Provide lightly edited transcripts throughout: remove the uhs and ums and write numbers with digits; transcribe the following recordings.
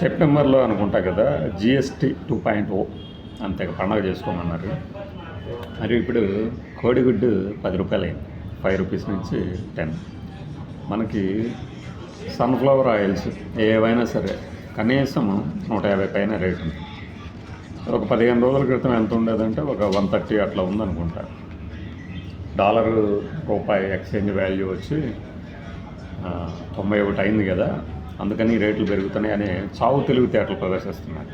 సెప్టెంబర్లో అనుకుంటా కదా జిఎస్టీ 2.0 అంతే పండగ చేసుకోమన్నారు. మరి ఇప్పుడు కోడిగుడ్డు 10 రూపాయలు అయింది, 5 రూపీస్ నుంచి 10. మనకి సన్ఫ్లవర్ ఆయిల్స్ ఏవైనా సరే కనీసం 150 పైన రేటు ఉంది. ఒక 15 రోజుల క్రితం ఎంత ఉండేదంటే ఒక 130 అట్లా ఉందనుకుంటా. డాలరు రూపాయి ఎక్స్చేంజ్ వాల్యూ వచ్చి 91 అయింది కదా, అందుకని రేట్లు పెరుగుతున్నాయి అనే చావు తెలివితేటలు ప్రదర్శిస్తున్నారు.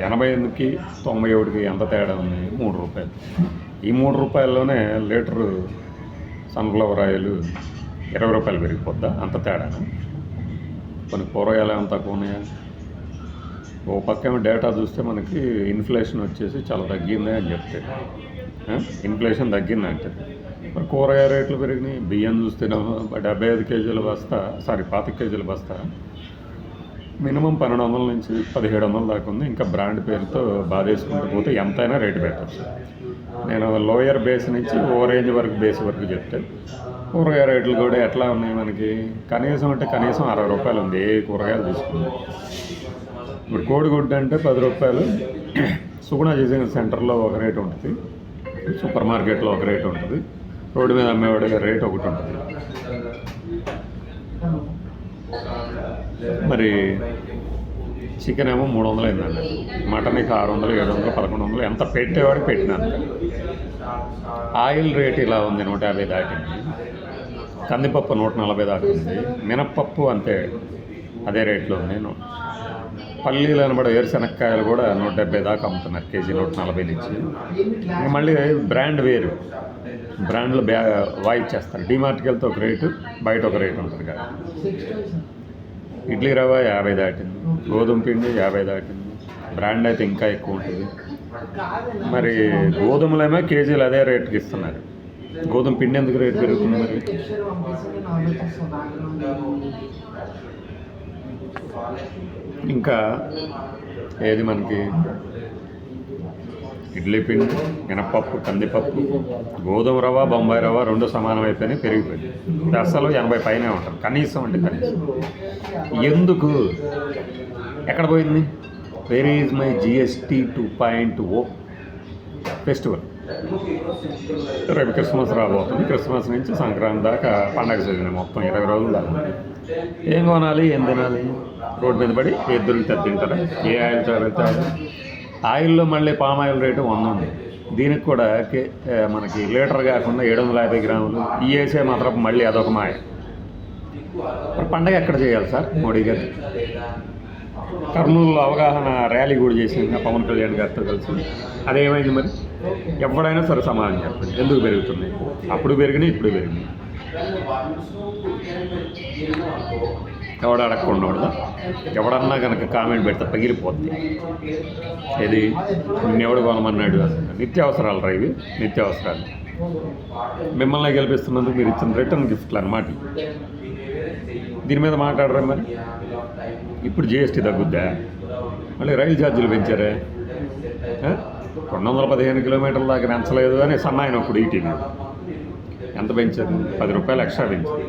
88కి 91కి ఎంత తేడా ఉంది? 3 రూపాయలు. ఈ 3 రూపాయల్లోనే లీటరు సన్ఫ్లవర్ ఆయిల్ 20 రూపాయలు పెరిగిపోద్దా? అంత తేడా. కొన్ని కూరగాయలు ఏమైనా తక్కువ ఉన్నాయా? ఓ పక్కేమో డేటా చూస్తే మనకి ఇన్ఫ్లేషన్ వచ్చేసి చాలా తగ్గింది అని చెప్తే, ఇన్ఫ్లేషన్ తగ్గిందంటే మరి కూరగాయ రేట్లు పెరిగినాయి. బియ్యం చూస్తేనేమో 75 కేజీల బస్తా 25 కేజీల బస్తా మినిమం 1200 నుంచి 1700 దాకా ఉంది. ఇంకా బ్రాండ్ పేరుతో బాధేసుకుంటూ పోతే ఎంతైనా రేటు పెట్టచ్చు. నేను లోయర్ బేస్ నుంచి ఓ రేంజ్ వరకు బేస్ వరకు చెప్తే కూరగాయ రేట్లు కూడా ఎట్లా ఉన్నాయి మనకి? కనీసం 60 రూపాయలు ఉంది ఏ కూరగాయలు తీసుకుంది. ఇప్పుడు కోడిగుడ్డు అంటే 10 రూపాయలు. సుగుణ చేసిన సెంటర్లో ఒక రేటు ఉంటుంది, సూపర్ మార్కెట్లో ఒక రేటు ఉంటుంది, రోడ్డు మీద అమ్మేవాడి రేట్ ఒకటి ఉంటుంది. మరి చికెన్ ఏమో 300 అయిందండి, మటన్ ఇక 600, 700, 1100 ఎంత పెట్టేవాడికి పెట్టినంత. ఆయిల్ రేట్ ఇలా ఉంది, 150 దాటింది. కందిపప్పు 140 దాకా ఉంది. మినప్పప్పు అంతే అదే రేట్లో ఉంది. పల్లీలు అనబడే వేరుశనక్కాయలు కూడా 170 దాకా అమ్ముతున్నారు కేజీ, 140 నుంచి. మళ్ళీ బ్రాండ్ వేరు, బ్రాండ్లు వాయిచ్చేస్తారు. డిమార్ట్కి వెళ్తే ఒక రేటు, బయట ఒక రేటు ఉంటుంది కదా. ఇడ్లీ రవ్వ 50 దాటింది, గోధుమ పిండి 50 దాటింది, బ్రాండ్ అయితే ఇంకా ఎక్కువ ఉంటుంది. మరి గోధుమలేమో కేజీలు అదే రేటుకి ఇస్తున్నారు. గోధుమ పిండి ఎందుకు రేటు పెరుగుతుంది మరి? ఇంకా ఏది మనకి ఇడ్లీ పిండి, మినప్పప్పు, కందిపప్పు, గోధుమ రవ్వ, బొంబాయి రవ్వ 2 సమానం అయిపోయినాయి, పెరిగిపోయింది. అసలు 80 పైనే ఉంటుంది కనీసం. కనీసం ఎందుకు? ఎక్కడ పోయింది? Where is my GST 2.0 festival? రేపు క్రిస్మస్ రాబోతుంది. క్రిస్మస్ నుంచి సంక్రాంతి దాకా పండగ సీజన్ మొత్తం 20 రోజులు దాకా. ఏం కొనాలి, ఏం తినాలి? రోడ్డు మీద పడి ఏది దొరికితే తింటారా? ఏ ఆయిల్ చదివితే ఆయిల్లో మళ్ళీ పామ్ ఆయిల్ రేటు 100 ఉంది. దీనికి కూడా మనకి లీటర్ కాకుండా 750 గ్రాములు ఈ వేసే మాత్రం మళ్ళీ అదొక మాయ. పండగ ఎక్కడ చేయాలి సార్ మోడీ గారు? కర్నూలులో అవగాహన ర్యాలీ కూడా చేసింది పవన్ కళ్యాణ్ గారితో కలిసి. అదేమైంది మరి? ఎవడైనా సరే సమాధానం చెప్పండి, ఎందుకు పెరుగుతున్నాయి? అప్పుడు పెరిగినాయి, ఇప్పుడు పెరిగినాయి. ఎవడు అడగకుండా ఉండదా? ఎవడన్నా కనుక కామెంట్ పెడితే పగిలిపోద్ది. ఇది నిన్నెవడు కొనమన్నాడు? నిత్యావసరాలు రా ఇవి, నిత్యావసరాలు. మిమ్మల్ని గెలిపిస్తున్నందుకు మీరు ఇచ్చిన రిటర్న్ గిఫ్ట్లు అన్నమాట. దీని మీద మాట్లాడరా మరి? ఇప్పుడు జిఎస్టీ తగ్గుద్దా? మళ్ళీ రైలు ఛార్జీలు పెంచారే, 215 కిలోమీటర్ల దాకా పెంచలేదు అని సన్నాయిన ఒకడు ఈటీవీ ఎంత పెంచారు? 10 రూపాయలు ఎక్స్ట్రా పెంచారు.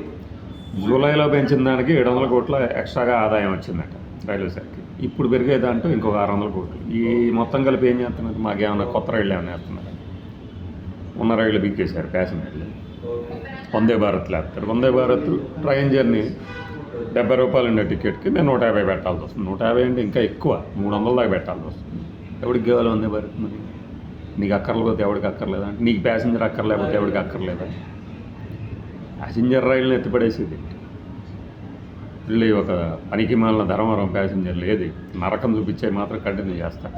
జూలైలో పెంచిన దానికి 700 కోట్ల ఎక్స్ట్రాగా ఆదాయం వచ్చిందట రైల్వే శాఖకి. ఇప్పుడు పెరిగేదంటూ ఇంకొక 600 కోట్లు. ఈ మొత్తం కలిపి ఏం చేస్తున్నారు? మాకేమన్నా కొత్త రైళ్ళు ఏమైనా వేస్తున్నారు? ఉన్న రైళ్ళు బిక్కేశారు ప్యాసింజర్లు. వందే భారత్ లేపుతారు. వందే భారత్ ట్రైన్ జర్నీ 70 రూపాయలు ఉండే టికెట్కి నేను 150 పెట్టాల్సి వస్తుంది. 150 అంటే ఇంకా ఎక్కువ, 300 దాకా పెట్టాల్సి వస్తుంది. ఎవరికి కావాలి వందే భారత్? మరి నీకు అక్కర్లేకపోతే ఎవరికి అక్కర్లేదా? నీకు ప్యాసింజర్ అక్కర్లేకపోతే ఎవరికి అక్కర్లేదా? ప్యాసింజర్ రైళ్ళని ఎత్తిపడేసేది మళ్ళీ ఒక పనికి మాలిన ధర్మవరం ప్యాసింజర్లు ఏది నరకం చూపించే మాత్రం కంటిన్యూ చేస్తారు.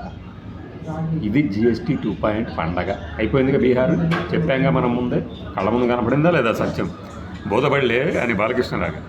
ఇది జిఎస్టీ 2.0 పండగ అయిపోయిందిగా. బీహార్ చెప్పాంగా మనం ముందే, కళ్ళ ముందు కనపడిందా లేదా సత్యం? బోధపడలే అని బాలకృష్ణలాగా.